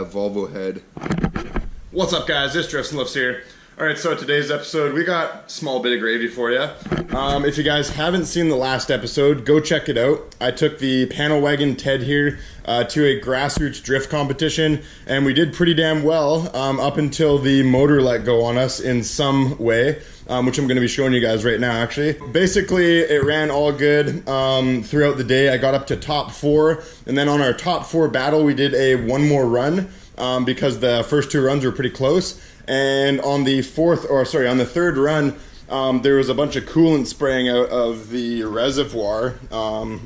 Volvo head. What's up, guys? This Drifts and Lifts here. Alright, so today's episode, we got a small bit of gravy for you. If you guys haven't seen the last episode, go check it out. I took the panel wagon Ted here to a grassroots drift competition, and we did pretty damn well up until the motor let go on us in some way, which I'm going to be showing you guys right now, actually. Basically, it ran all good throughout the day. I got up to top 4, and then on our top 4 battle, we did a one more run because the first 2 runs were pretty close. And on the third run, there was a bunch of coolant spraying out of the reservoir. So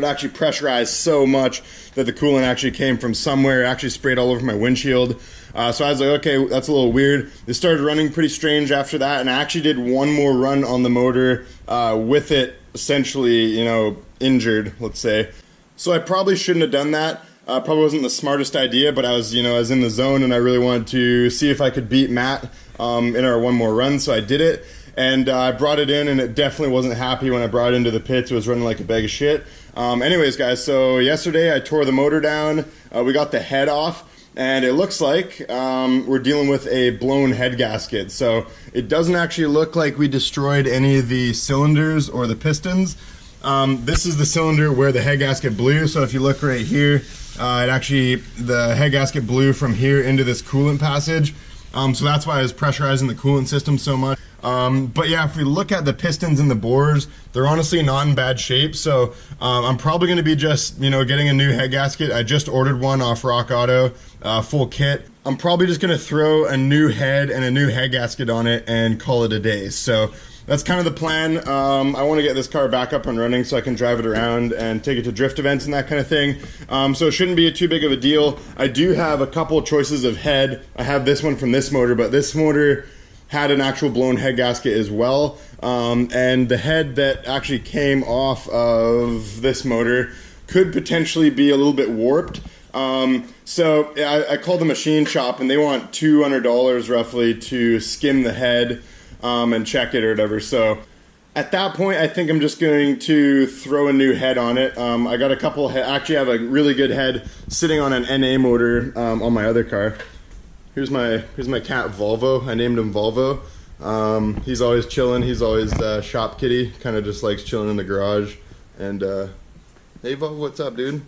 it actually pressurized so much that the coolant actually came from somewhere. It actually sprayed all over my windshield. So I was like, okay, that's a little weird. It started running pretty strange after that, and I actually did one more run on the motor with it essentially, you know, injured, let's say. So I probably shouldn't have done that. Probably wasn't the smartest idea, but I was in the zone, and I really wanted to see if I could beat Matt in our one more run, so I did it. And I brought it in, and it definitely wasn't happy when I brought it into the pits. It was running like a bag of shit. Anyways, guys, so yesterday I tore the motor down. We got the head off, and it looks like we're dealing with a blown head gasket. So it doesn't actually look like we destroyed any of the cylinders or the pistons. This is the cylinder where the head gasket blew. So if you look right here, the head gasket blew from here into this coolant passage. So that's why I was pressurizing the coolant system so much. But yeah, if we look at the pistons and the bores, they're honestly not in bad shape. So I'm probably going to be just, getting a new head gasket. I just ordered one off Rock Auto, full kit. I'm probably just going to throw a new head and a new head gasket on it and call it a day. So that's kind of the plan. I want to get this car back up and running so I can drive it around and take it to drift events and that kind of thing. So it shouldn't be too big of a deal. I do have a couple choices of head. I have this one from this motor, but this motor had an actual blown head gasket as well. And the head that actually came off of this motor could potentially be a little bit warped. So I called the machine shop, and they want $200 roughly to skim the head and check it or whatever. So at that point, I think I'm just going to throw a new head on it. I got a couple actually have a really good head sitting on an NA motor on my other car. Here's my cat Volvo. I named him Volvo. He's always chilling. He's always shop kitty. Kind of just likes chilling in the garage. And hey Volvo, what's up, dude?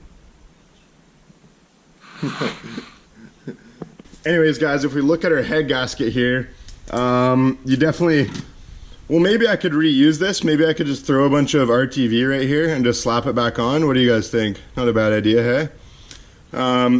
Anyways, guys, if we look at our head gasket here, you definitely, well, maybe I could reuse this. Maybe I could just throw a bunch of RTV right here and just slap it back on. What do you guys think? Not a bad idea, hey?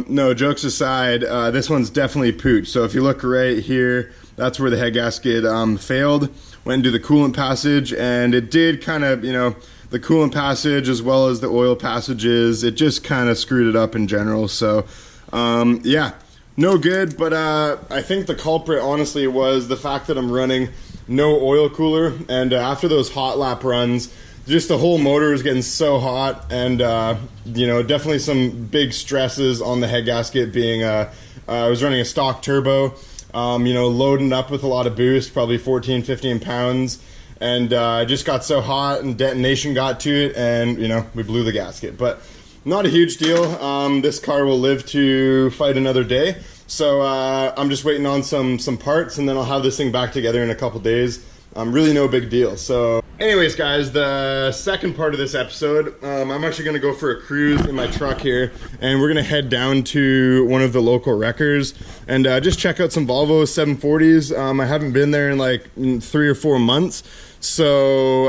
No, jokes aside, this one's definitely pooch. So if you look right here, that's where the head gasket failed. Went into the coolant passage, and it did kind of, the coolant passage as well as the oil passages, it just kind of screwed it up in general. So yeah, no good. But I think the culprit honestly was the fact that I'm running no oil cooler, and after those hot lap runs, just the whole motor was getting so hot, and definitely some big stresses on the head gasket being I was running a stock turbo, loading up with a lot of boost, probably 14-15 pounds, and it just got so hot, and detonation got to it, and we blew the gasket. But not a huge deal. This car will live to fight another day. So I'm just waiting on some parts, and then I'll have this thing back together in a couple days. Really no big deal. So anyways, guys, the second part of this episode, I'm actually going to go for a cruise in my truck here, and we're going to head down to one of the local wreckers and just check out some Volvo 740s. I haven't been there in like 3 or 4 months. So,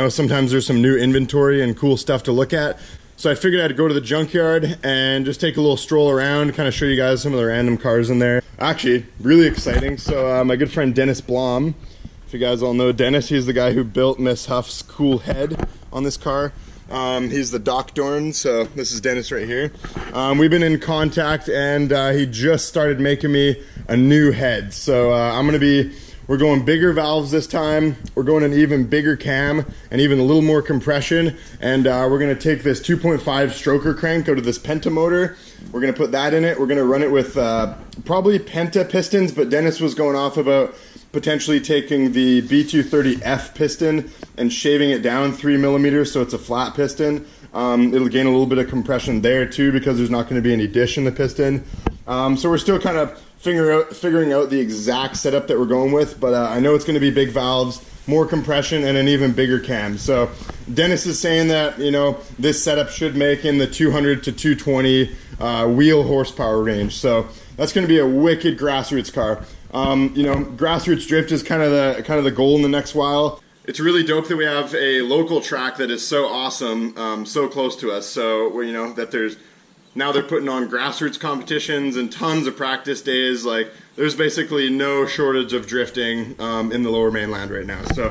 sometimes there's some new inventory and cool stuff to look at. So I figured I'd go to the junkyard and just take a little stroll around, kind of show you guys some of the random cars in there. Actually, really exciting. So my good friend Dennis Blom, if you guys all know Dennis, he's the guy who built Miss Huff's cool head on this car. He's the Doc Dorn, so this is Dennis right here. We've been in contact, and he just started making me a new head. So we're going bigger valves this time. We're going an even bigger cam and even a little more compression. And we're gonna take this 2.5 stroker crank out of this Penta motor. We're gonna put that in it. We're gonna run it with probably Penta pistons, but Dennis was going off about potentially taking the B230F piston and shaving it down 3 millimeters so it's a flat piston. It'll gain a little bit of compression there too because there's not gonna be any dish in the piston. So we're still kind of figuring out the exact setup that we're going with, but I know it's going to be big valves, more compression, and an even bigger cam. So Dennis is saying that, you know, this setup should make in the 200 to 220 wheel horsepower range. So that's going to be a wicked grassroots car. You know, grassroots drift is kind of the goal in the next while. It's really dope that we have a local track that is so awesome, so close to us. So, you know, that now they're putting on grassroots competitions and tons of practice days. Like, there's basically no shortage of drifting in the lower mainland right now. So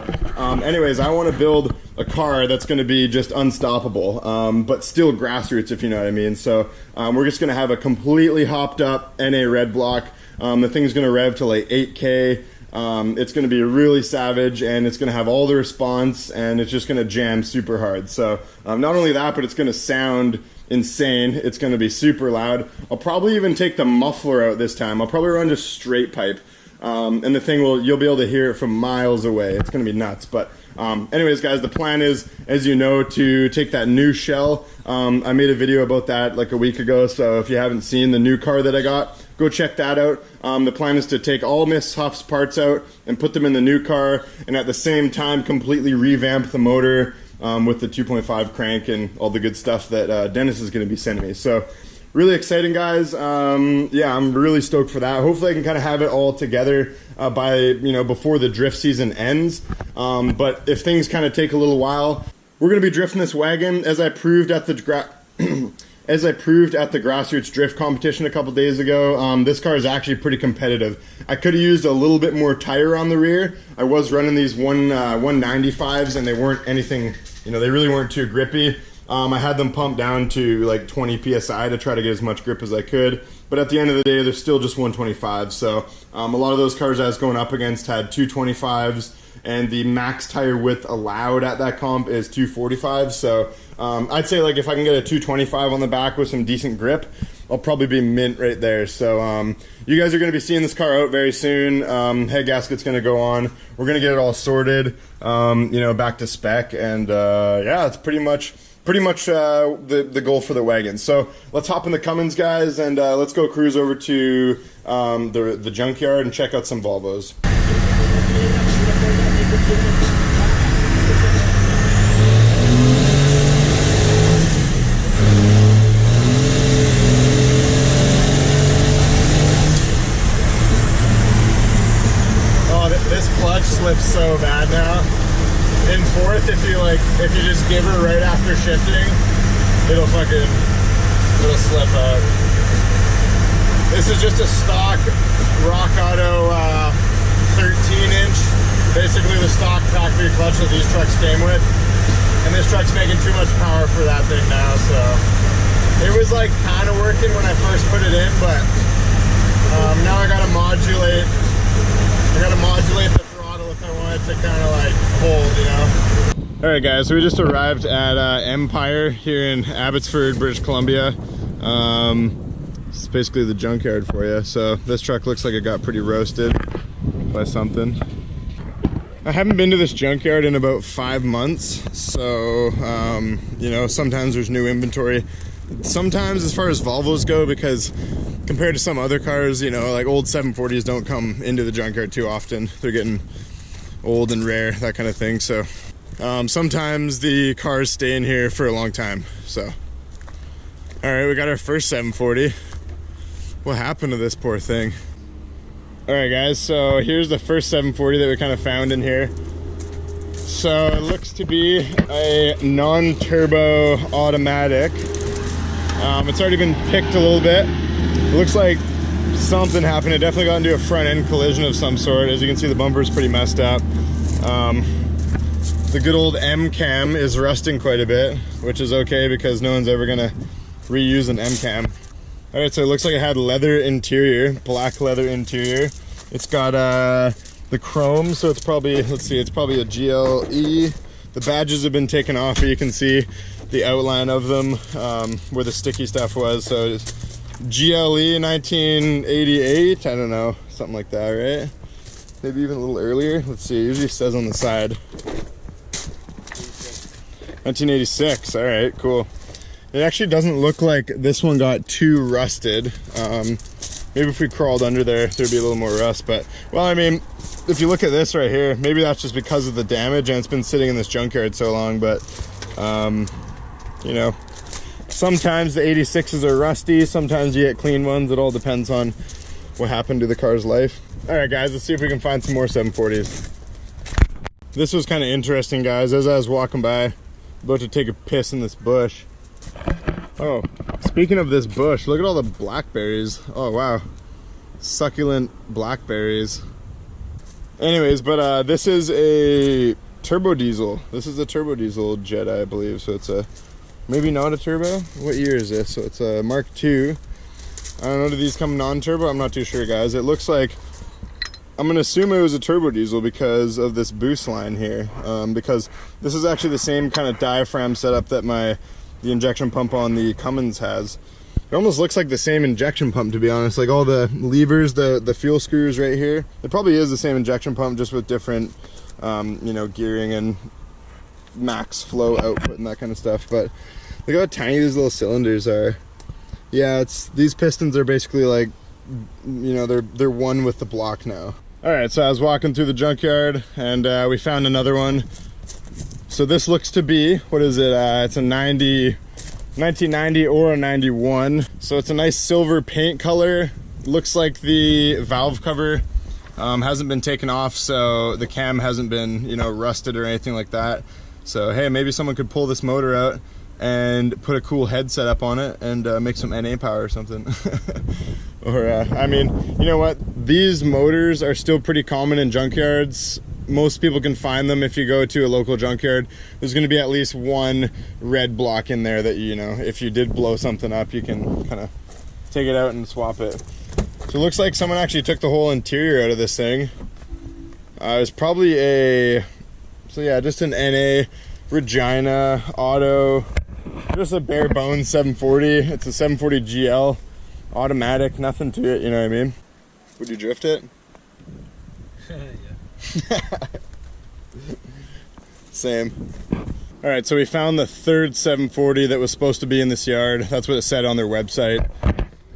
anyways, I want to build a car that's going to be just unstoppable, but still grassroots, if you know what I mean. So we're just going to have a completely hopped up NA red block. The thing's going to rev to like 8K. It's going to be really savage, and it's going to have all the response, and it's just going to jam super hard. So not only that, but it's going to sound insane. It's going to be super loud. I'll probably even take the muffler out this time. I'll probably run just straight pipe, and the thing you'll be able to hear it from miles away. It's going to be nuts. But anyways, guys, the plan is, as you know, to take that new shell. I made a video about that like a week ago, so if you haven't seen the new car that I got, go check that out. The plan is to take all Miss Huff's parts out and put them in the new car, and at the same time completely revamp the motor with the 2.5 crank and all the good stuff that Dennis is going to be sending me. So really exciting, guys. Yeah, I'm really stoked for that. Hopefully I can kind of have it all together by, you know, before the drift season ends. But if things kind of take a little while, we're going to be drifting this wagon. As I proved at the grassroots drift competition a couple days ago, this car is actually pretty competitive. I could have used a little bit more tire on the rear. I was running these 195s, and they weren't anything, you know, they really weren't too grippy. I had them pumped down to like 20 PSI to try to get as much grip as I could. But at the end of the day, they're still just 125. So a lot of those cars I was going up against had 225s, and the max tire width allowed at that comp is 245. So I'd say, like, if I can get a 225 on the back with some decent grip, I'll probably be mint right there. So you guys are going to be seeing this car out very soon. Head gasket's going to go on. We're going to get it all sorted, you know, back to spec. And yeah, it's pretty much the goal for the wagon. So let's hop in the Cummins, guys, and let's go cruise over to the junkyard and check out some Volvos. Oh, this clutch slips so bad now. In fourth, if you just give her right after shifting, it'll slip out. This is just a stock Rock Auto 13-inch, basically the stock factory clutch that these trucks came with. And this truck's making too much power for that thing now, so it was like kind of working when I first put it in, but now I gotta modulate the throttle if I want it to kind of like hold, you know. All right, guys, so we just arrived at Empire here in Abbotsford, British Columbia. It's basically the junkyard for you. So this truck looks like it got pretty roasted by something. I haven't been to this junkyard in about 5 months, so you know, sometimes there's new inventory. Sometimes, as far as Volvos go, because compared to some other cars, you know, like old 740s don't come into the junkyard too often. They're getting old and rare, that kind of thing. So sometimes the cars stay in here for a long time. So all right, we got our first 740. What happened to this poor thing? All right, guys, so here's the first 740 that we kind of found in here. So it looks to be a non-turbo automatic. It's already been picked a little bit. It looks like something happened. It definitely got into a front end collision of some sort. As you can see, the bumper's pretty messed up. The good old M cam is rusting quite a bit, which is okay because no one's ever gonna reuse an M cam. All right, so it looks like it had leather interior, black leather interior. It's got the chrome, so it's probably, let's see, it's probably a GLE. The badges have been taken off, but you can see the outline of them where the sticky stuff was. So it's GLE 1988, I don't know, something like that, right? Maybe even a little earlier. Let's see, it usually says on the side. 1986, all right, cool. It actually doesn't look like this one got too rusted. Maybe if we crawled under there, there'd be a little more rust. But, well, I mean, if you look at this right here, maybe that's just because of the damage and it's been sitting in this junkyard so long. But, you know, sometimes the 86s are rusty, sometimes you get clean ones. It all depends on what happened to the car's life. All right, guys, let's see if we can find some more 740s. This was kind of interesting, guys. As I was walking by, about to take a piss in this bush. Oh, speaking of this bush, look at all the blackberries. Oh, wow. Succulent blackberries. Anyways, but this is a turbo diesel. This is a turbo diesel jet, I believe. So it's a, maybe not a turbo. What year is this? So it's a Mark II. I don't know, do these come non-turbo? I'm not too sure, guys. It looks like, I'm gonna assume it was a turbo diesel because of this boost line here. Because this is actually the same kind of diaphragm setup that the injection pump on the Cummins has. It almost looks like the same injection pump, to be honest. Like all the levers, the fuel screws right here. It probably is the same injection pump, just with different, you know, gearing and max flow output and that kind of stuff. But look how tiny these little cylinders are. Yeah, these pistons are basically like, you know, they're one with the block now. All right, so I was walking through the junkyard and we found another one. So this looks to be, what is it? It's a 1990 or a 91. So it's a nice silver paint color. Looks like the valve cover hasn't been taken off, so the cam hasn't been, you know, rusted or anything like that. So hey, maybe someone could pull this motor out and put a cool head setup on it and make some NA power or something. Or I mean, you know what? These motors are still pretty common in junkyards. Most people can find them if you go to a local junkyard. There's going to be at least one red block in there that, you know, if you did blow something up, you can kind of take it out and swap it. So it looks like someone actually took the whole interior out of this thing. It was probably a, so yeah, just an NA Regina auto, just a bare bones 740. It's a 740 GL automatic, nothing to it, you know what I mean? Would you drift it? Yeah. Same. All right, so we found the third 740 that was supposed to be in this yard. That's what it said on their website.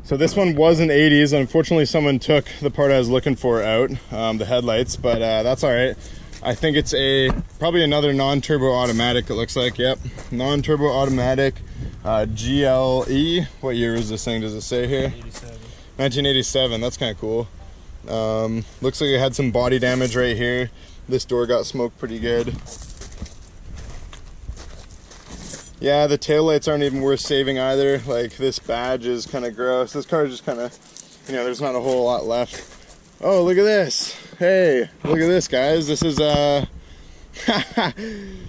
So this one was an 80s. Unfortunately, someone took the part I was looking for out, the headlights, but that's all right. I think it's probably another non-turbo automatic, it looks like. Yep, non-turbo automatic GLE. What year is this thing? Does it say here? 87. 1987. That's kind of cool. Looks like it had some body damage right here. This door got smoked pretty good. Yeah, the taillights aren't even worth saving either. Like, this badge is kind of gross. This car is just kind of, you know, there's not a whole lot left. Oh, look at this. Hey, look at this, guys. This is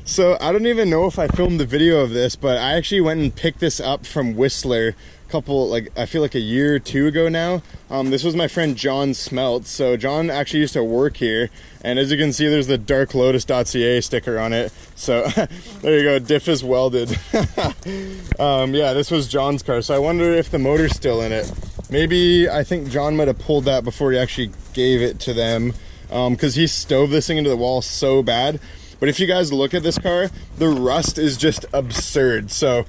so I don't even know if I filmed the video of this, but I actually went and picked this up from Whistler couple, like, I feel like a year or two ago now. This was my friend John Smelt. So John actually used to work here, and as you can see, there's the darklotus.ca sticker on it. So there you go, diff is welded. Yeah, this was John's car, so I wonder if the motor's still in it. Maybe, I think John might have pulled that before he actually gave it to them, because he stove this thing into the wall so bad. But if you guys look at this car, the rust is just absurd. So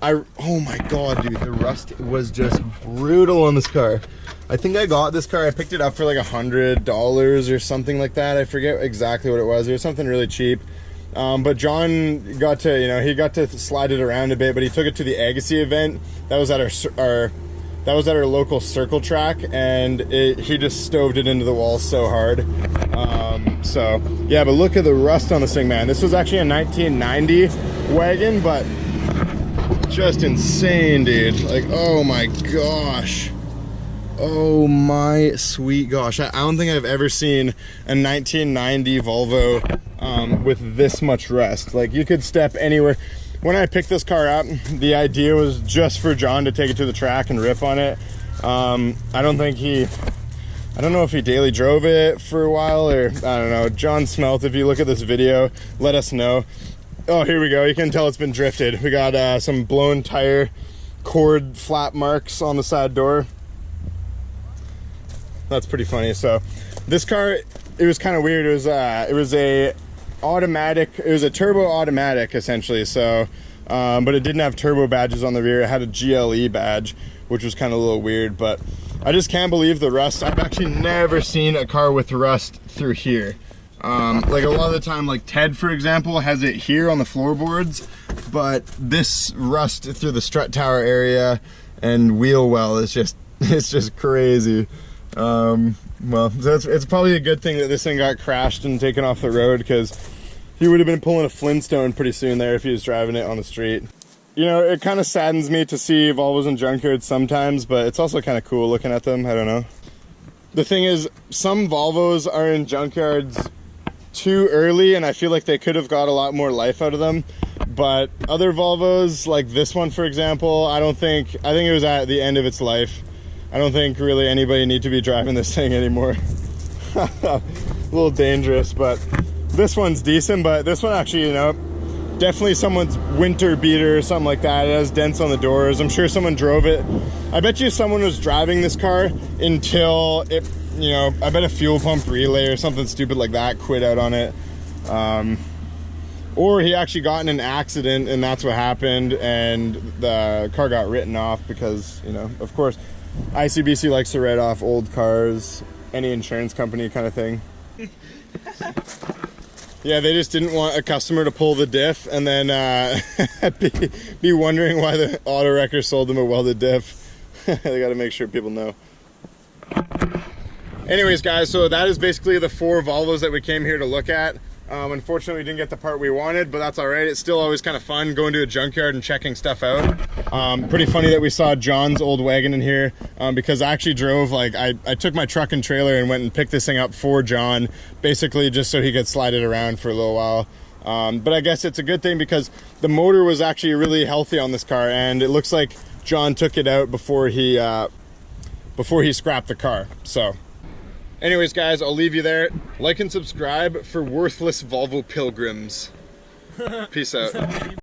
oh my god, dude, the rust was just brutal on this car. I think I got this car, I picked it up for like $100 or something like that. I forget exactly what it was. It was something really cheap. But John got to, you know, he got to slide it around a bit, but he took it to the Agassiz event. That was at our local circle track, and he just stoved it into the wall so hard. So yeah, but look at the rust on this thing, man. This was actually a 1990 wagon, but just insane, dude. Like, oh my gosh. Oh my sweet gosh. I don't think I've ever seen a 1990 Volvo with this much rust. Like, you could step anywhere. When I picked this car up, the idea was just for John to take it to the track and rip on it. I don't know if he daily drove it for a while, or I don't know. John Smelt, if you look at this video, let us know. Oh, here we go. You can tell it's been drifted. We got some blown tire cord flap marks on the side door. That's pretty funny. So this car, it was kind of weird. It was a automatic. It was a turbo automatic essentially. So, but it didn't have turbo badges on the rear. It had a GLE badge, which was kind of a little weird. But I just can't believe the rust. I've actually never seen a car with rust through here. Like a lot of the time, like Ted, for example, has it here on the floorboards, but this rust through the strut tower area and wheel well is just, it's just crazy. Well, it's probably a good thing that this thing got crashed and taken off the road, because he would have been pulling a Flintstone pretty soon there if he was driving it on the street. You know, it kind of saddens me to see Volvos and Junkyards sometimes, but it's also kind of cool looking at them. I don't know. The thing is, some Volvos are in Junkyards too early, and I feel like they could have got a lot more life out of them. But other Volvos, like this one for example, I think it was at the end of its life. I don't think really anybody need to be driving this thing anymore. A little dangerous, but this one's decent. But this one actually, you know, definitely someone's winter beater or something like that. It has dents on the doors. I'm sure someone drove it. I bet you someone was driving this car until it, you know, I bet a fuel pump relay or something stupid like that quit out on it. Or he actually got in an accident and that's what happened, and the car got written off because, you know, of course, ICBC likes to write off old cars, any insurance company kind of thing. Yeah, they just didn't want a customer to pull the diff and then be wondering why the auto wrecker sold them a welded diff. They got to make sure people know. Anyways, guys, so that is basically the 4 Volvos that we came here to look at. Unfortunately, we didn't get the part we wanted, but that's all right. It's still always kind of fun going to a junkyard and checking stuff out. Pretty funny that we saw John's old wagon in here, because I actually drove, like, I took my truck and trailer and went and picked this thing up for John, basically just so he could slide it around for a little while. But I guess it's a good thing because the motor was actually really healthy on this car, and it looks like John took it out before he scrapped the car. So anyways, guys, I'll leave you there. Like and subscribe for worthless Volvo pilgrims. Peace out.